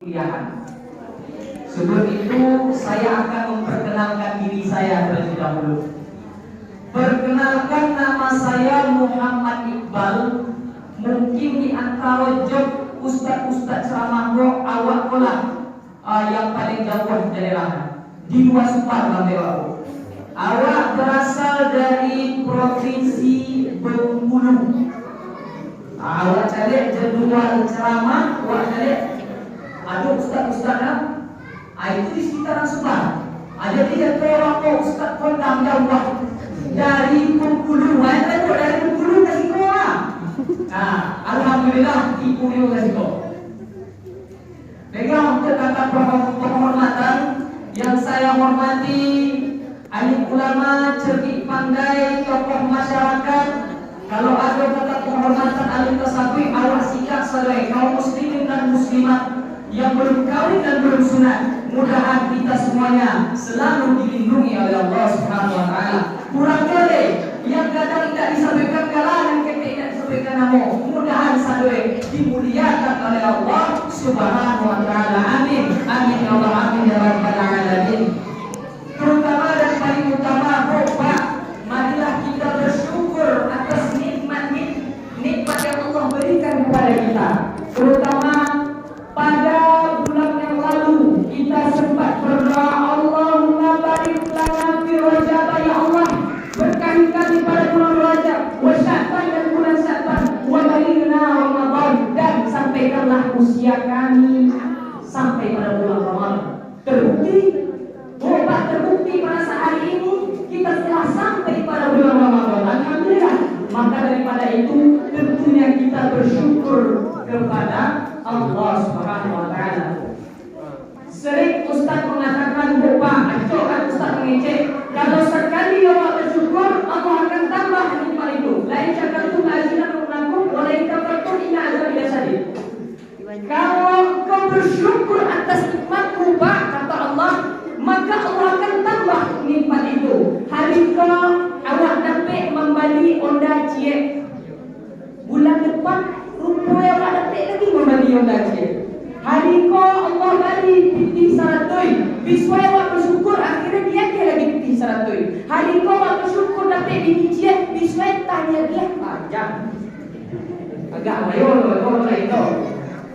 kuliahan. Sebelum itu saya akan memperkenalkan diri saya terlebih dahulu. Perkenalkan, nama saya Muhammad Iqbal. Mungkin di antara job ustaz-ustaz ceramah roh awak kolah yang paling jauh daerah di luar Supar Bambang. Awak berasal dari provinsi Bengkulu. Awak cari jadwal ceramah, awak cari ada ustaz-ustaz itu di sekitaran Supar. Ada tiga orang ustaz kondang jauh dari Bengkulu. Dari Bengkulu ke situ alhamdulillah di Bengkulu ke situ. Dengan untuk kata penghormatan yang saya hormati, alim ulama, cerdik pandai, tokoh masyarakat. Kalau ada kata penghormatan alim tersebut, awak sikap sebagai kaum muslimin dan muslimat yang belum kawin dan belum sunat. Mudah-mudahan kita semuanya selalu dilindungi oleh Allah Subhanahu wa taala. Kurang kali yang kadang tidak disampaikan kalah yang kita tidak disampaikan namo. Mudah-mudahan sadoi dimuliakan oleh Allah Subhanahu wa taala. Amin. Amin ya Allah, amin ya rabbal alamin. Terutama dan paling utama, Pak, marilah kita bersyukur atas nikmat yang Allah berikan kepada kita. Terutama pada bulan yang lalu kita sempat berdoa, Allahumma barik lana fi Rajab, ya Allah, berkali-kali pada bulan Rajab, wa Sya'ban dan bulan Sya'ban, wa balighna Ramadan, dan sampaikanlah usia kami sampai pada bulan Ramadan. Terbukti pada saat ini kita telah sampai pada bulan Ramadan. Alhamdulillah. Maka daripada itu tentunya kita bersyukur kepada Allah Subhanahu wa taala. Sering Ustaz mengatakan, Ustaz mengecek, kalau sekali awak bersyukur, Allah akan tambah nikmat itu. La in syakartum la azidannakum wa la in kafartum inna azabi lasyadid. Kalau kau bersyukur atas nikmatku, Pak, kata Allah, maka Allah akan tambah nikmat itu. Hari kau awak dapat membeli Honda Ciek, bulan depan rupanya awak dapat lagi membeli Honda Ciek. Hari kau Allah bagi piti saratoi, bisway awak bersyukur, akhirnya dia lagi piti saratoi. Hari kau awak bersyukur dapat bini Ciek, bisway tanya dia panjang. Agak mayor itu.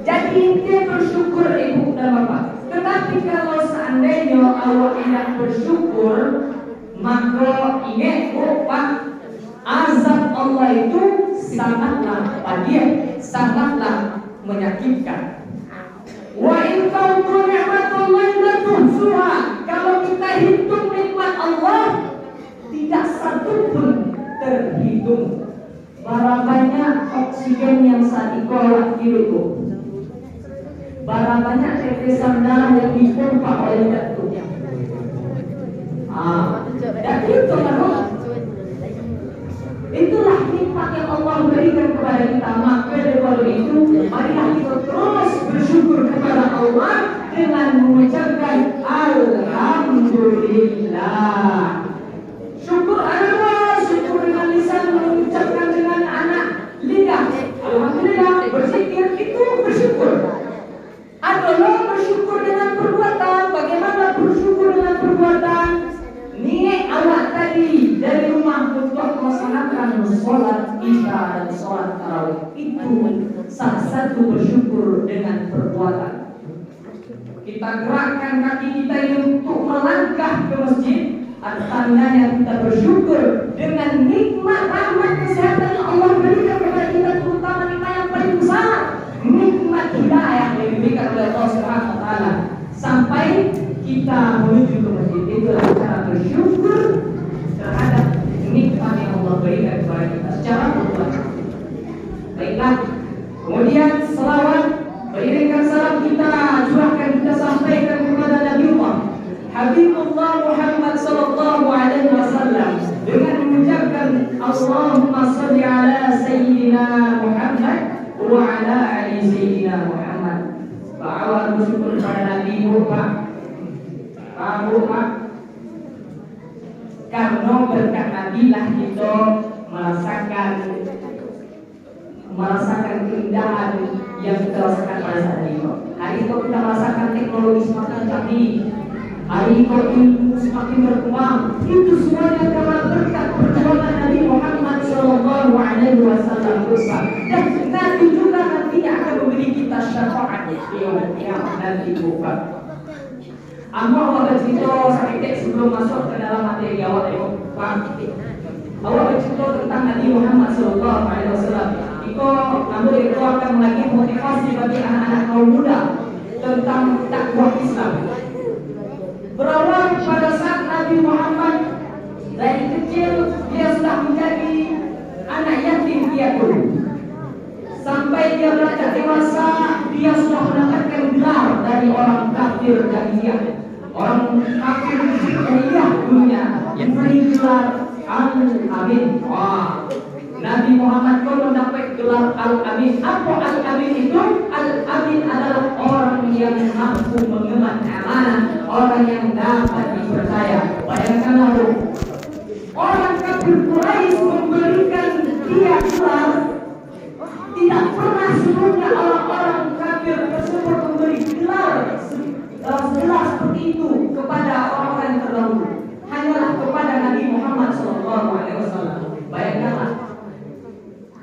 Jadi dia bersyukur ibu dan bapak. Tetapi kalau seandainya awak tidak bersyukur, maka ingat Pak, azab Allah itu sangatlah pedih, sangatlah menyakitkan. Wa in ta'uddu ni'matallahi la tuhsuha. Kalau kita hitung nikmat Allah, tidak satu pun terhitung. Berapa banyak oksigen yang saat itu awak hirup? Berapa banyak tetesan darah yang dipompa oleh jantung? Dan itu itulah nikmat yang Allah berikan kepada kita. Maka dari itu, marilah kita terus bersyukur kepada Allah dengan mengucapkan Alhamdulillah. Syukur Allah, syukur dengan lisan, mengucapkan dengan anak lidah Alhamdulillah, berzikir itu bersyukur. Adalah bersyukur dengan perbuatan. Bagaimana bersyukur dengan perbuatan? Niat awak tadi dari rumah untuk melaksanakan sholat isya dan sholat tarawih, itu salah satu bersyukur dengan perbuatan. Kita gerakkan kaki kita ini untuk melangkah ke masjid, tandanya kita bersyukur dengan nikmat rahmat kesehatan yang Allah berikan kepada kita, terutama nikmat yang paling besar, nikmat hidayah yang diberikan oleh Allah Subhanahu wa taala sampai kita menuju ke masjid. Itulah cara bersyukur terhadap nikmat yang Allah berikan kepada kita secara perbuatan. Baiklah, kemudian selawat beriringkan salam kita curahkan, kita sampaikan kepada Nabi Allah Habibullah Muhammad sallallahu alaihi wasallam dengan mengucapkan Allahumma shalli ala sayyidina Muhammad wa ala ali sayyidina Muhammad. Bahwa bersyukur kepada Nabi Pak. Karena berkat Nabi lah kita merasakan keindahan yang kita rasakan pada saat ini. Hari itu kita merasakan teknologi semakin canggih. Hari itu ilmu semakin berkembang. Itu semuanya karena berkat perjuangan Nabi Muhammad Sallallahu Alaihi Wasallam. Dan Nabi juga nantinya akan memberi kita syafaat di yaumul qiyamah nanti bukan. Amma awak bercerita sedikit sebelum masuk ke dalam materi awak awak bercerita tentang Nabi Muhammad Sallallahu Alaihi Wasallam. Iko namun itu akan lagi motivasi bagi anak-anak kaum muda tentang dakwah Islam. Berawal pada saat Nabi Muhammad dari kecil dia sudah menjadi anak yatim piatu. Sampai dia beranjak dewasa dia sudah mendapatkan gelar dari orang kafir jahiliyah. Orang kafir jahiliyah dunia yang memberi gelar Al-Amin. Nabi Muhammad pun mendapat gelar Al-Amin. Apa Al-Amin itu? Al-Amin adalah orang yang mampu mengemban amanah, orang yang dapat dipercaya. Bayangkanlah orang kafir Quraisy memberikan dia gelar. Tidak pernah sebelumnya orang-orang kafir tersebut memberi gelar seperti itu kepada orang-orang yang terdahulu. Hanyalah kepada Nabi Muhammad SAW. Bayangkanlah,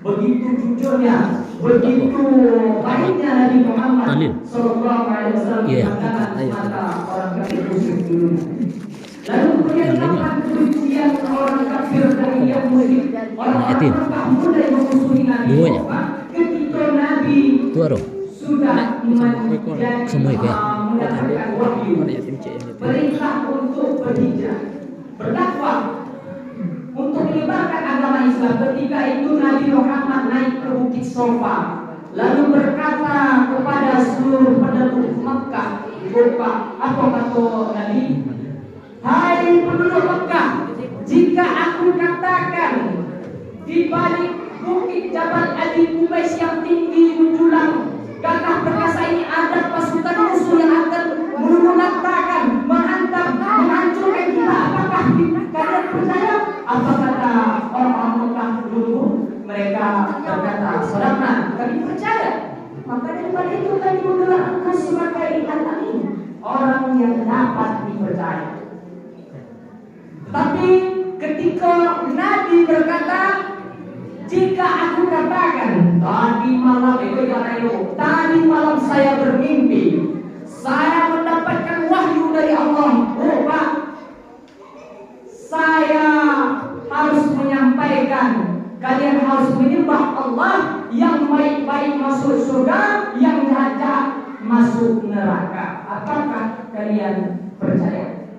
begitu jujurnya, begitu baiknya Nabi Muhammad SAW di mata orang kafir musyrik dulu. Lalu kemudian kapan kebencian orang kafir dari yang musyrik, orang-orang muda yang memusuhi Nabi Muhammad, ketika Nabi sudah mendapatkan wahyu, perintah untuk berhijrah, berdakwah, untuk menyebarkan agama Islam. Ketika itu Nabi Muhammad naik ke Bukit Sofa, lalu berkata kepada seluruh penduduk Mekah, apa kata Nabi? Hai penduduk Mekah, jika aku katakan di balik bukit Jabal Adi Kubais yang tinggi menjulang gagah perkasa ini ada pasukan musuh yang akan menunakkan, menghantam, menghancurkan kita, apakah kalian percaya? Apa kata orang-orang Mekah dulu? Mereka berkata, saudara, kami percaya. Maka daripada itu kami menggelar engkau sebagai Al-Amin, orang yang dapat dipercaya. Tapi ketika Nabi berkata, jika aku katakan tadi malam saya bermimpi, saya mendapatkan wahyu dari Allah. Pak, saya harus menyampaikan, kalian harus menyembah Allah, yang baik-baik masuk surga, yang jahat masuk neraka. Apakah kalian percaya?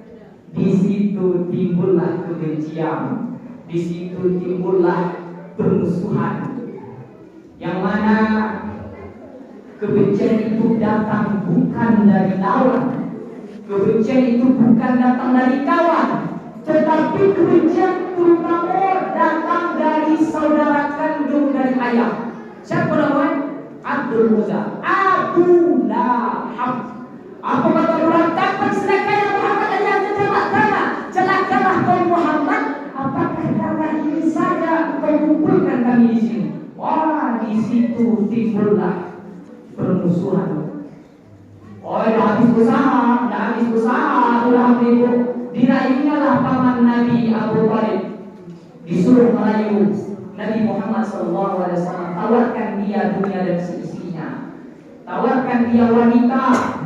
Di situ timbullah kebencian, di situ timbullah permusuhan, yang mana kebencian itu datang bukan dari lawan, kebencian itu bukan datang dari kawan, tetapi kebencian terutama datang dari saudara kandung dari ayah. Siapa namanya? Abdul Uzza, Abu Lahab. Apa kata orang kapan celakanya Muhammad yang celakalah, celakalah kaum Muhammad. Apakah karena ini saja kau kumpulkan kami di sini? Wah, di situ timbullah permusuhan. Oh, dah habis usaha, sudah beribu. Diraihnya paman Nabi Abu Thalib, disuruh merayu Nabi Muhammad SAW. Tawarkan dia dunia dan seisinya, tawarkan dia wanita,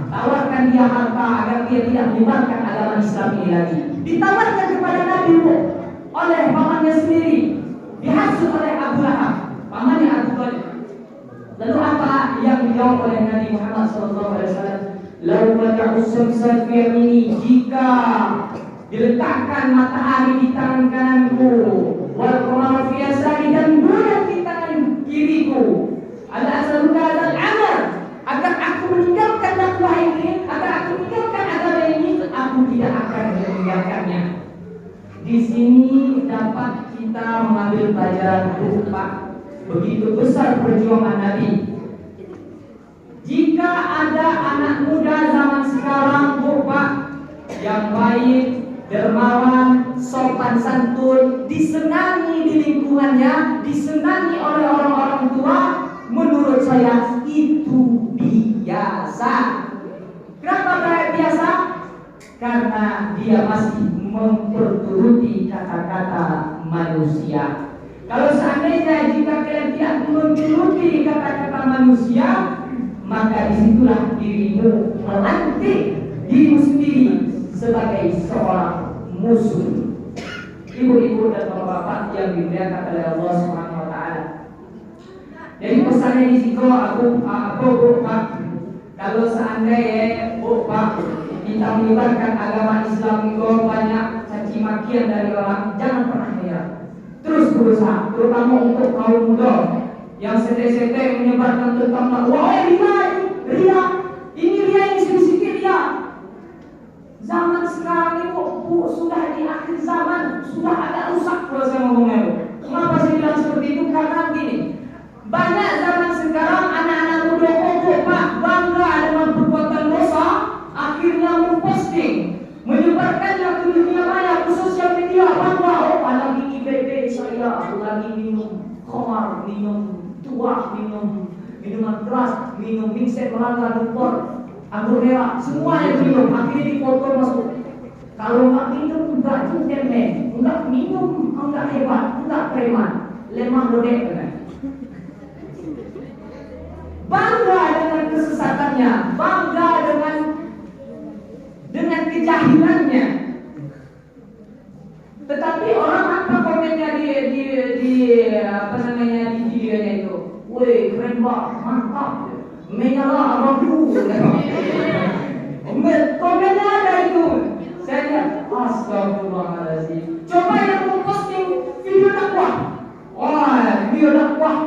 tawarkan dia harta agar dia tidak menyebarkan agama Islam ini lagi. Ditawarkan kepada Nabi oleh pamannya sendiri, dihasut oleh Abu Lahab, pamannya Abu Thalib. Lalu apa yang dijawab oleh Nabi Muhammad SAW? Lau wada'u syamsa fi yamini, jika diletakkan matahari di tangan kananku, wal qamara fi yasari, dan bulan di tangan kiriku, ada asaluka adzal amal, agar aku meninggalkan dakwah ini, agar aku meninggalkan agama ini, aku tidak akan meninggalkannya. Di sini dapat kita mengambil pelajaran Pak, begitu besar perjuangan Nabi. Jika ada anak muda zaman sekarang, Pak, yang baik, dermawan, sopan santun, disenangi di lingkungannya, disenangi oleh orang-orang tua, menurut saya itu biasa. Kenapa rakyat biasa? Karena dia masih memperturuti kata-kata manusia. Kalau seandainya jika kalian tidak memperturuti kata-kata manusia, maka disitulah dirimu melantik dirimu sendiri sebagai seorang musuh. Ibu-ibu dan bapak-bapak yang dimuliakan oleh Allah Subhanahu wa taala. Jadi pesannya di situ aku Pak, kalau seandainya Pak kita menyebarkan agama Islam itu banyak caci makian dari orang, jangan pernah menyerah. Terus berusaha, terutama untuk kaum muda yang sete-sete menyebarkan tentang ria, ini sedikit ria. Zaman sekarang ini sudah di akhir zaman, sudah agak rusak kalau saya ngomongnya. Kenapa saya bilang seperti itu? Karena gini, banyak zaman sekarang anak-anak muda Pak bangga dengan perbuatan dosa, akhirnya memposting, menyebarkannya ke dunia maya, ke sosial media, bangga, lagi IBB saya, lagi minum khamar, minum tuak, minum minuman keras, minum mixer, melanggar impor, anggur merah, semuanya minum, akhirnya dipoto masuk. Kalau nggak minum, nggak gentleman, nggak minum, nggak hebat, nggak preman, lemah lodek kan? Bangga dengan kesesatannya, bangga dengan kejahilannya. Tetapi orang apa komennya di apa namanya di videonya itu? Woi, keren banget, mantap, menyala abangku. Komennya ada itu. Saya lihat, astagfirullahaladzim. Coba yang memposting video dakwah, video dakwah,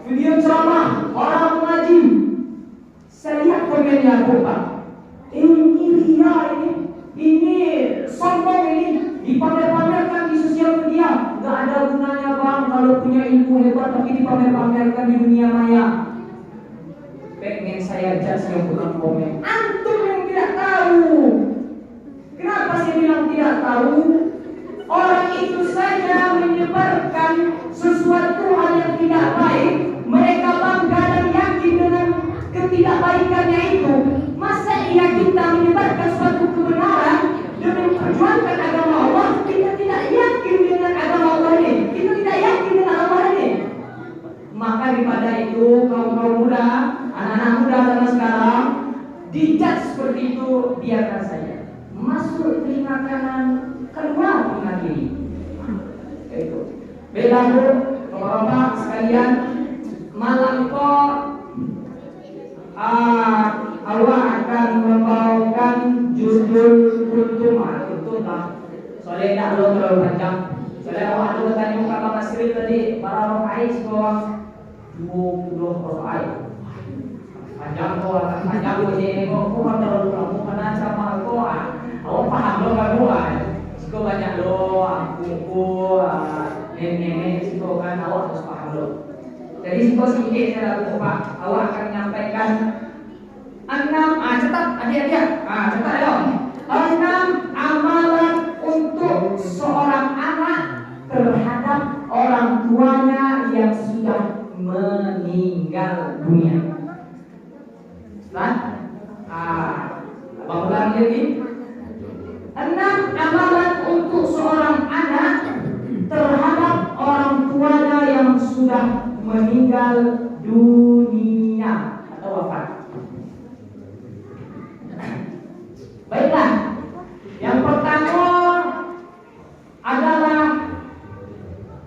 video ceramah, orang mengaji. Saya lihat komennya Pak. Ini ria ini sombong ini, dipamer-pamerkan di sosial media. Gak ada gunanya bang kalau punya ilmu hebat tapi dipamer-pamerkan di dunia maya. Pengen saya judge yang bukan komen. Antum yang tidak tahu. Kenapa saya bilang tidak tahu? Orang itu saja menyebarkan sesuatu hal yang tidak baik. Mereka bangga dan yakin dengan ketidakbaikannya itu. Masa iya kita menyebarkan suatu kebenaran demi memperjuangkan agama Allah, kita tidak yakin dengan agama Allah ini, kita tidak yakin dengan agama ini. Maka daripada itu kaum muda, anak-anak muda zaman sekarang dijudge seperti itu, biarkan saja. Masuk telinga kanan, keluar telinga kiri. Itu. Baiklah Bu, Bapak sekalian, malam kok Allah akan membawakan judul kuntumah soalnya tidak terlalu panjang. Soalnya awak ada bertanya muka Bang Asri tadi para rokai sekolah 20 rokai panjang kok, panjang kok ini kok terlalu lama karena sama kok awak paham lo kan buat siko banyak lo aku nenek siko kan awak harus paham lo. Jadi siko sedikit saya lalu Pak, awak akan menyampaikan 6 cetak adik-adik cetak ya 6 amalan untuk seorang anak terhadap orang tuanya yang sudah meninggal dunia. Abang ulang lagi 6 amalan untuk seorang anak terhadap orang tuanya yang sudah meninggal dunia atau wafat. Baiklah, yang pertama adalah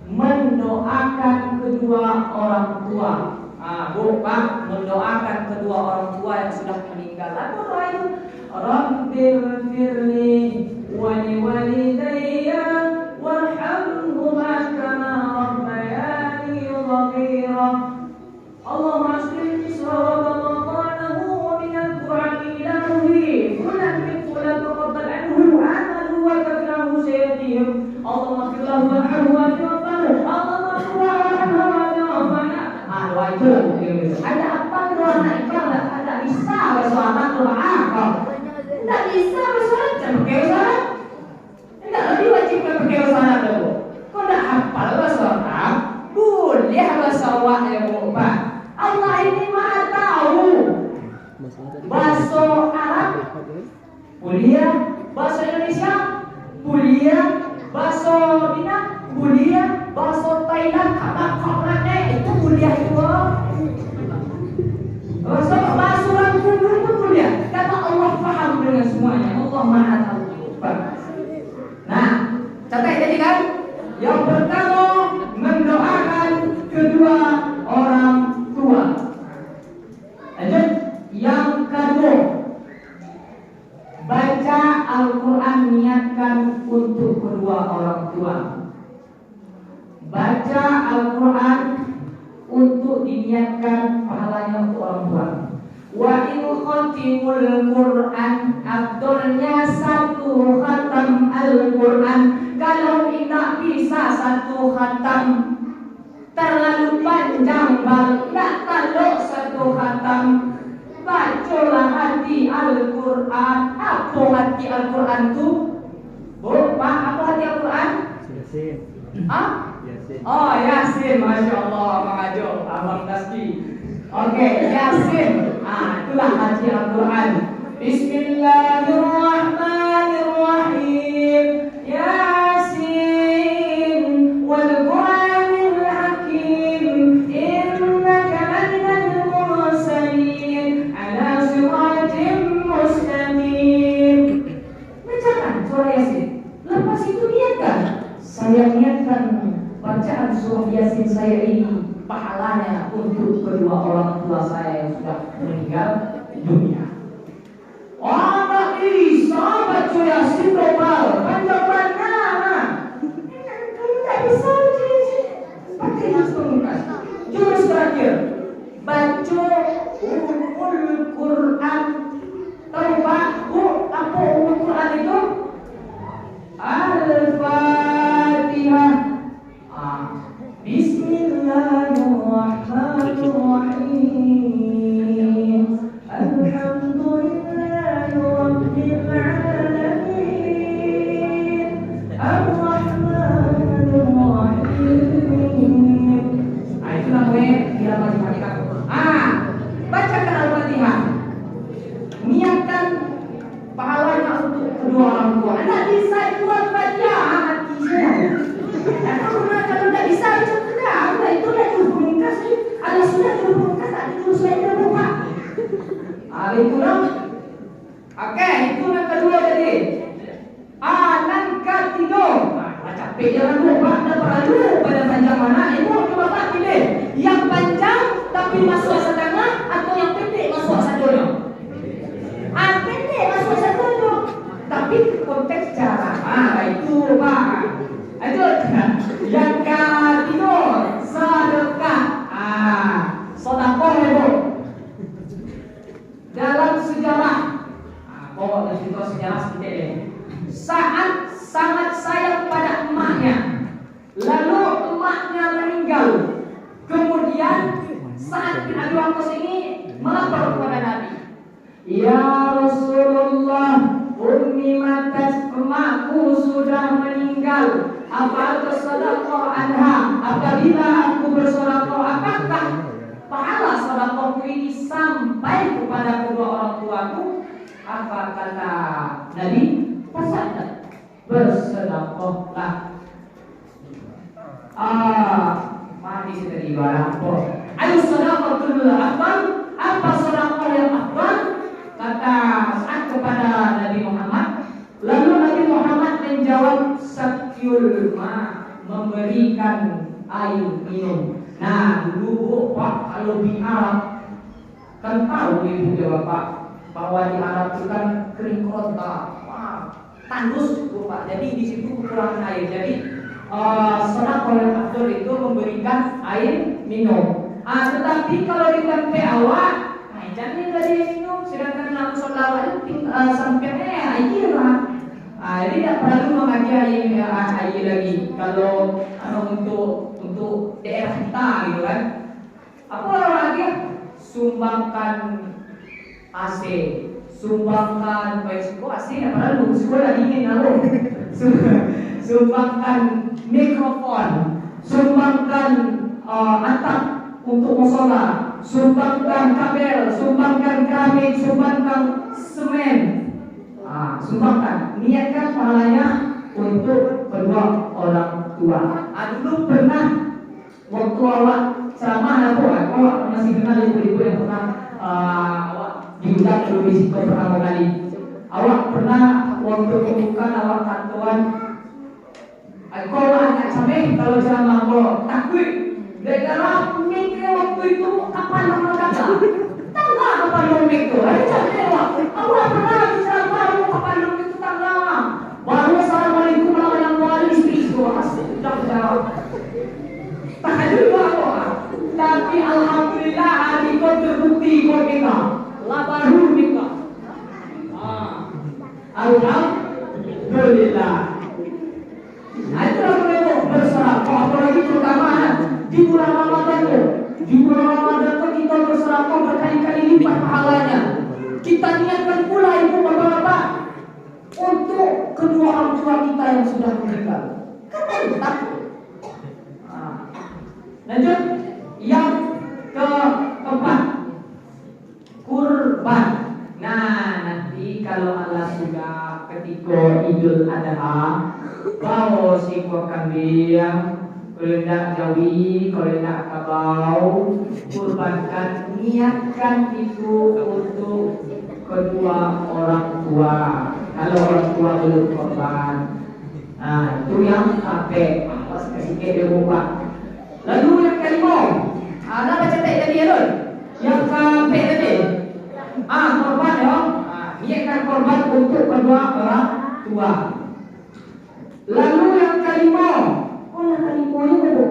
mendoakan kedua orang tua. Bu, Pak, mendoakan kedua orang tua yang sudah meninggal. Apa doa itu? Rabbighfirli wa liwalidayya warhamhuma kama rabbayani shaghira. Allahumma aslim sawaba qanahu wa min al-qur'ani ila ruhi fulan min fulan taqabbal anhu amalu wa kafilahu sayyidihim. Allahumma firlahu warhamhu wa ta'afahu. Allahumma firlahu warhamhu. Doa itu ada apa doa anak ikan ada bisa bersuara doa tidak bisa bersuara jangan pakai suara tidak lebih wajib pakai suara dulu. Kau tidak hafal bersuara boleh bersuara ya Bu Pak. Allah ini maha tahu bahasa kuliah bahasa Indonesia, kuliah bahasa Minang, kuliah bahasa Thailand, kata-katanya itu kuliah itu. Bahasa orang kubur itu kuliah. Kata Allah paham dengan semuanya. Allah Maha Tahu. Nah, catat tadi kan? Yang pertama mendoakan kedua orang tua. Lanjut. Yang kedua, baca Al-Quran niatkan untuk kedua orang tua. Baca Al-Quran untuk diniatkan pahalanya untuk orang tua. Wa in khatimul Quran, afdolnya satu khatam Al-Quran. Kalau tidak bisa satu khatam, terlalu panjang tak taluk satu khatam. Bacalah hati Al-Quran. Apa hati Al-Quran itu? Pak, apa hati Al-Quran? Yasin. Hah? Yasin. Oh, Yasin, Masya Allah, Bang Ajo, Abang Taski. Oke, Yasin. Itulah hati Al-Quran. Bismillahirrahmanirrahim. Yasin wal Qur'anil Hakim. Innaka laminal mursalin ala siratim mustaqim. Bacakan surah Yasin. Lepas itu niatkan. Saya niatkan bacaan surah Yasin saya ini pahalanya untuk kedua orang tua saya yang sudah meninggal dunia. Orang bisa baca Yasin global, panjang-panjang. Tidak bisa baca Yasin. Pakai Pamungkas. Jurus terakhir, baca Ummul Quran. Tahu Pak, Bu, apa Ummul Quran itu? Al-Fatihah. Bismillahirrahmanirrahim. Alhamdulillahi rabbil alamin. Ar-Rahmanir-Rahim. Itu namanya dia Al-Fatihah. Bacakan Al-Fatihah. Niatkan pahalanya untuk kedua orang tua. Anda bisa itu Al-Fatihah mati saya. Kalau tidak bisa itu tidak. Itu dah Pamungkas. Ada sudah Pamungkas, tak ditulis lain dah buka. Itu dong. Oke, itu yang kedua tadi. Yang ketiga. Capek jangan lupa. Dah perlu pada panjang mana? Itu coba Pak pilih. Yang panjang tapi masuk setengah atau yang pendek masuk satunya. Pendek masuk satunya. Tapi konteks cara. Itu Pak. Itu yang ketiga, sedekah. Sedekah itu dalam sejarah. Bawa cerita sejarah sedikit deh. Saat sangat sayang pada emaknya, lalu emaknya meninggal. Kemudian saat bin Abi Waqqas ini melapor kepada Nabi. Ya Rasulullah, ummi matat, emakku sudah meninggal. Apa bersedekah anha? Apabila aku bersedekah, apakah pahala sedekahku ini sampai kepada kedua orang tuaku? Apa kata Nabi? Tasaddaq, bersedekahlah. Mati sudah ibarat kok. Ayo sedekahul afdal. Apa sedekah yang afdal? Kata Sa'ad kepada Nabi Muhammad. Lalu Nabi Muhammad menjawab, sakyul ma, memberikan air minum. Nah, dulu Pak, kalau di Arab kan tahu ibu ya Bapak, bahwa di Arab itu kan kering kota, tandus Pak. Jadi di situ kekurangan air. Jadi sedekah yang afdal itu memberikan air minum. Tetapi kalau di tempe awak, jangan dari minum, sedangkan Nabi Sallallahu Alaihi Wasallam sampai air lah. Jadi tidak perlu mengaji air lagi. Kalau untuk daerah kita gitu kan. Apa lagi? Sumbangkan AC, sumbangkan biosiko AC, tidak perlu. Sekolah dingin lalu. Sumbangkan mikrofon, sumbangkan atap untuk musola, sumbangkan kabel, sumbangkan keramik, sumbangkan semen. sumbangkan, niatkan pahalanya untuk kedua orang tua. Dulu pernah waktu awak ceramah awak masih kenal ibu-ibu yang pernah awak diundang dulu di situ pertama kali. Awak pernah waktu pembukaan awak kantoran, kalau agak capek kalau ceramah kalau takut, gara-gara mikir waktu itu kapan nama kata, tangga kapan nomik itu, capek awak pernah ceramah kapan nomik itu tangga, baru assalamualaikum warahmatullahi wabarakatuh, asik sudah jawab. Tak juga awak, tapi alhamdulillah hari kau terbukti kau kita, labaru kita. Alhamdulillah. Itulah mereka bersedekah, apalagi terutama di bulan Ramadan itu. Di bulan Ramadan itu kita bersedekah berkali-kali lipat pahalanya. Kita niatkan pula ibu bapak-bapak untuk kedua orang tua kita yang sudah meninggal. Kan tetap. Lanjut yang keempat, kurban. Nah, nanti kalau Allah sudah ketika Idul Adha, bawa seekor kambing, kalau tidak jawi, kalau tidak kabau, kurbankan, niatkan itu untuk kedua orang tua. Kalau orang tua belum korban, nah itu yang sampai pas kasih dia buka. Lalu yang kelima, ada baca tak tadi ya Lord? Yang sampai tadi. Korban ya, niatkan korban untuk kedua orang tua. Lalu yang kelima, yang kelima itu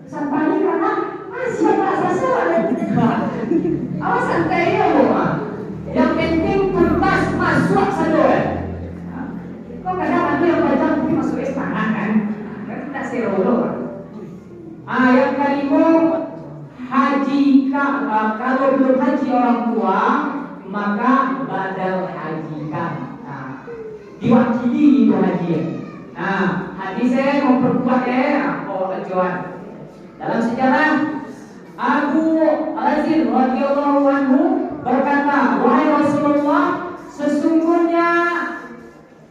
sampai karena masih merasa salah. Awas santai ya bu. Yang penting kertas masuk saja. Kok kadang ada yang baca mungkin masuk istana kan? Kan tidak serolo. Yang kelima, haji kalau belum haji orang tua, maka badal hajikan. Diwakili itu haji. Hadis saya mau perkuat ajuan. Dalam sejarah Abu Azir radhiyallahu anhu berkata, wahai Rasulullah, sesungguhnya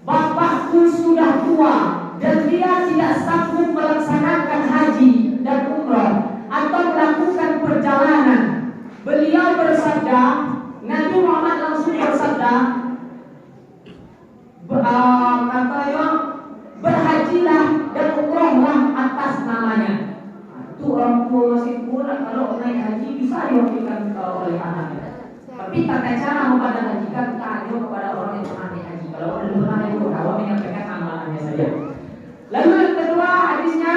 bapakku sudah tua dan dia tidak sanggup melaksanakan haji dan umrah atau melakukan perjalanan. Beliau bersabda, Nabi Muhammad langsung bersabda, katanya berhajilah dan umrahlah atas namanya. Itu orang tua masih muda, kalau naik haji bisa diwakilkan oleh anaknya. Tapi tata cara membadan-hajikan tanya kepada orang yang pernah naik haji. Kalau belum pernah naik haji, awak menyampaikan amalannya saja. Lalu yang kedua hadisnya,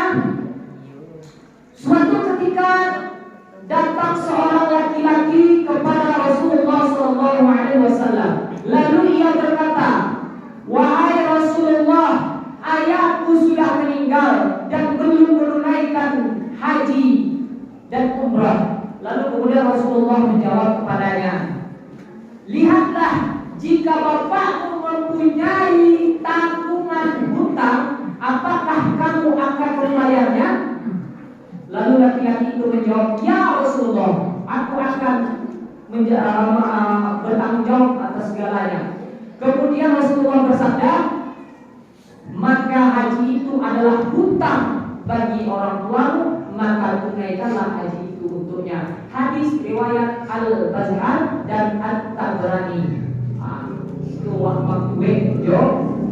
suatu ketika datang seorang laki-laki kepada Rasulullah SAW. Lalu ia berkata, wahai Rasulullah, ayahku sudah meninggal dan belum menunaikan haji dan umrah. Lalu kemudian Rasulullah menjawab kepadanya, lihatlah, jika bapakmu mempunyai tanggungan hutang, apakah kamu akan membayarnya? Lalu laki-laki itu menjawab, ya Rasulullah, aku akan bertanggung jawab atas segalanya. Kemudian Rasulullah bersabda, maka haji itu adalah hutang bagi orang tuamu, maka tunaikanlah haji itu untuknya. Hadis riwayat Al-Bazzar dan At-Tabrani. Itu waktu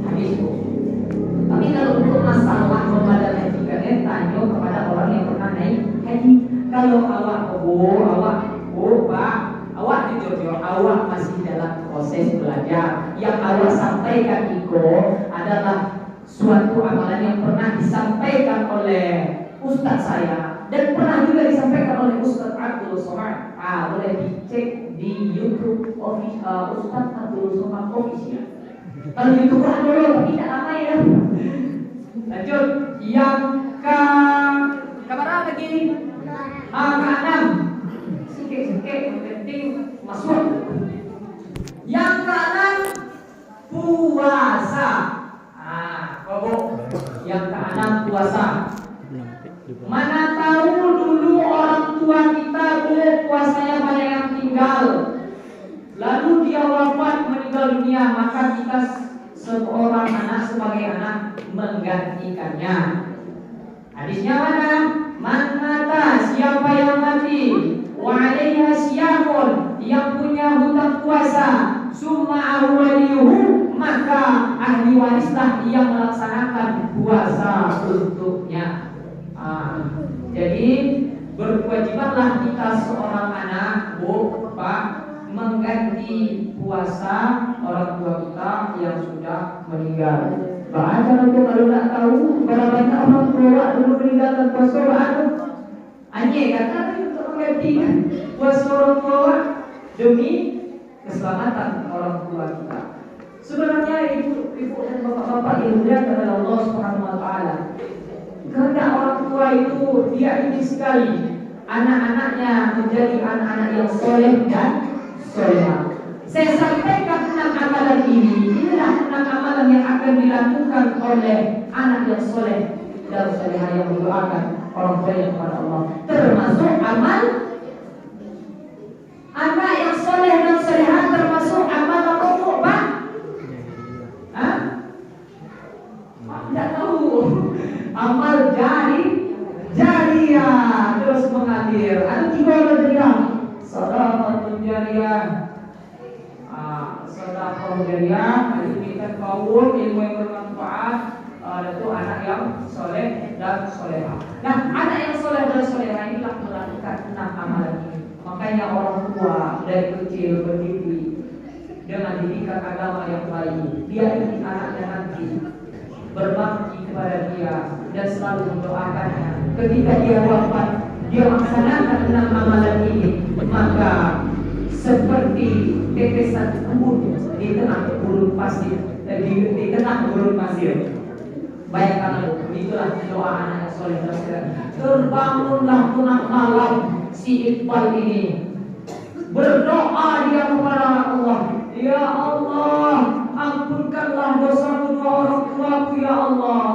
hadis itu. Tapi kalau untuk masalah membadan haji, kalian tanya kepada orang yang pernah naik haji. Kalau Pak, awak jujur, awak masih dalam proses belajar. Yang awak sampaikan itu adalah suatu amalan yang pernah disampaikan oleh Ustadz saya dan pernah juga disampaikan oleh Ustadz Abdul Somad. Boleh dicek di YouTube Ustadz Abdul Somad Official. Kalau YouTube dulu, tapi tidak lama ya. Lanjut, yang keberapa lagi? Keenam. Sikit-sikit, yang penting masuk. Yang keenam, puasa. Yang keenam, puasa. Mana tahu dulu orang tua kita dulu puasanya banyak yang tinggal, lalu dia wafat meninggal dunia, maka kita seorang anak sebagai anak menggantikannya. Hadisnya mana? Man mata, siapa yang mati, wa alaiha siyamun, yang punya hutang puasa, summa awaliyuhu, maka ahli warislah yang melaksanakan puasa untuknya. Jadi berkewajibanlah kita seorang anak, bu, pak, mengganti puasa orang tua kita yang sudah meninggal. Baca nanti kalau tak tahu berapa banyak orang tua dulu meninggalkan puasa orang. Hanya kata untuk menggantikan puasa orang tua demi keselamatan orang tua kita. Sebenarnya ibu dan bapak-bapak yang dimuliakan oleh Allah Subhanahu wa taala, kehendak orang tua itu dia ingin sekali anak-anaknya menjadi anak-anak yang soleh dan solehah. Saya sampaikan 6 amalan ini. Inilah 6 amalan yang akan dilakukan oleh anak yang soleh dan solehah yang mendoakan orang tuanya kepada Allah. Termasuk amal anak yang soleh dan solehah, termasuk amal pokok, Pak. Hah? Tidak tahu. Amal jariyah terus mengalir. Ada 3 amal jariyah. Sedekah jariyah. Sedekah jariyah, ilmikan kaum, ilmu yang bermanfaat, itu anak yang soleh dan solehah. Nah, anak yang soleh dan solehah inilah melakukan 6 amalan ini. Makanya orang tua dari kecil berdidik dengan didikan agama yang baik. Dia ingin anaknya nanti berbakti kepada dia dan selalu mendoakannya. Ketika dia wafat, dia melaksanakan 6 amalan ini, maka seperti tetesan embun di tengah gurun pasir, di tengah gurun pasir. Bayangkan, itulah doa anak yang soleh dan soleh. Terbangunlah tengah malam si Iqbal ini, berdoa dia kepada Allah, ya Allah, ampunkanlah dosa kedua orang tuaku ya Allah,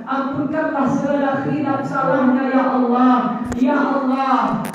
ampunkanlah segala khilaf salahnya ya Allah, ya Allah.